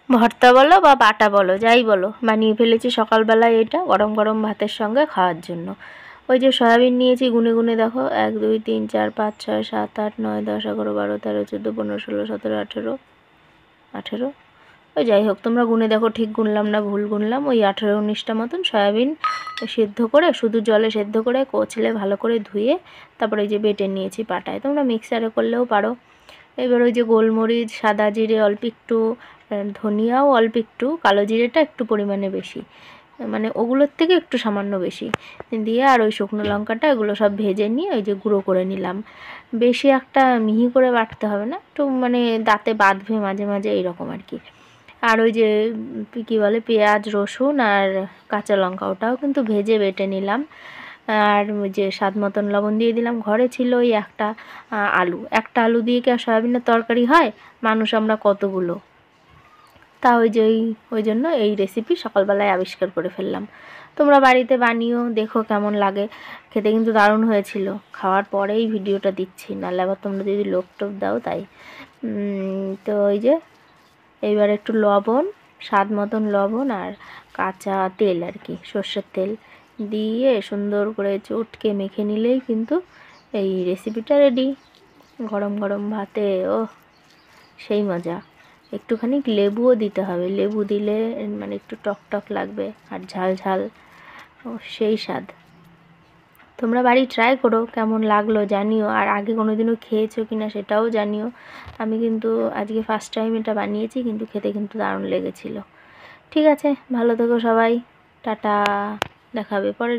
ভর্তা বলো বা বাটা বলো, যাই বলো, বানিয়ে ফেলেছি সকালবেলায় এটা গরম গরম ভাতের সঙ্গে খাওয়ার জন্য। ওই যে সয়াবিন নিয়েছি, গুনে গুনে দেখো, 1 2 3 4 5 6 7 8 9 10 11 12 13 14 15 16 17 18 18, ওই যাই হোক তোমরা গুনে দেখো, ঠিক গুনলাম না ভুল গুনলাম, ওই 18-19টা মতন সয়াবিন সেদ্ধ করে, শুধু জলে সেদ্ধ করে কচলে ভালো করে ধুয়ে তারপরে ওই যে বেটে নিয়েছি পাটায়, তোমরা মিক্সারে করলেও পারো। এবার ওই যে গোলমরিচ, সাদা জিরে অল্প একটু, ধনিয়াও অল্প একটু, কালো জিরেটা একটু পরিমাণে বেশি, মানে ওগুলোর থেকে একটু সামান্য বেশি দিয়ে, আর ওই শুকনো লঙ্কাটা, এগুলো সব ভেজে নিয়ে ওই যে গুঁড়ো করে নিলাম। বেশি একটা মিহি করে বাটতে হবে না, একটু মানে দাঁতে বাঁধবে মাঝে মাঝে এইরকম আর কি। আর ওই যে কী বলে, পেঁয়াজ রসুন আর কাঁচা লঙ্কা, ওটাও কিন্তু ভেজে বেটে নিলাম। আর ওই যে স্বাদ মতন লবণ দিয়ে দিলাম। ঘরে ছিল ওই একটা আলু, একটা আলু দিয়ে কি আর সয়াবিনের তরকারি হয়? মানুষ আমরা কতগুলো, তা ওই যে ওই জন্য এই রেসিপি সকালবেলায় আবিষ্কার করে ফেললাম। তোমরা বাড়িতে বানিও, দেখো কেমন লাগে। খেতে কিন্তু দারুণ হয়েছিল। খাওয়ার পরেই ভিডিওটা দিচ্ছি, নাহলে আবার তোমরা যদি লোভ টোভ দাও তাই। তো ওই যে এইবার একটু লবণ, স্বাদ মতন লবণ আর কাঁচা তেল আর কি, সর্ষের তেল দিয়ে সুন্দর করে চটকে মেখে নিলেই কিন্তু এই রেসিপিটা রেডি। গরম গরম ভাতে ও সেই মজা। একটুখানি লেবুও দিতে হবে, লেবু দিলে মানে একটু টক টক লাগবে আর ঝাল ঝাল, ও সেই স্বাদ। তোমরা বাড়ি ট্রাই করো, কেমন লাগলো জানিও, আর আগে কোনো দিনও খেয়েছো কি না সেটাও জানিও। আমি কিন্তু আজকে ফার্স্ট টাইম এটা বানিয়েছি, কিন্তু খেতে কিন্তু দারুণ লেগেছিলো। ঠিক আছে, ভালো থেকো সবাই, টাটা, দেখা হবে পরে।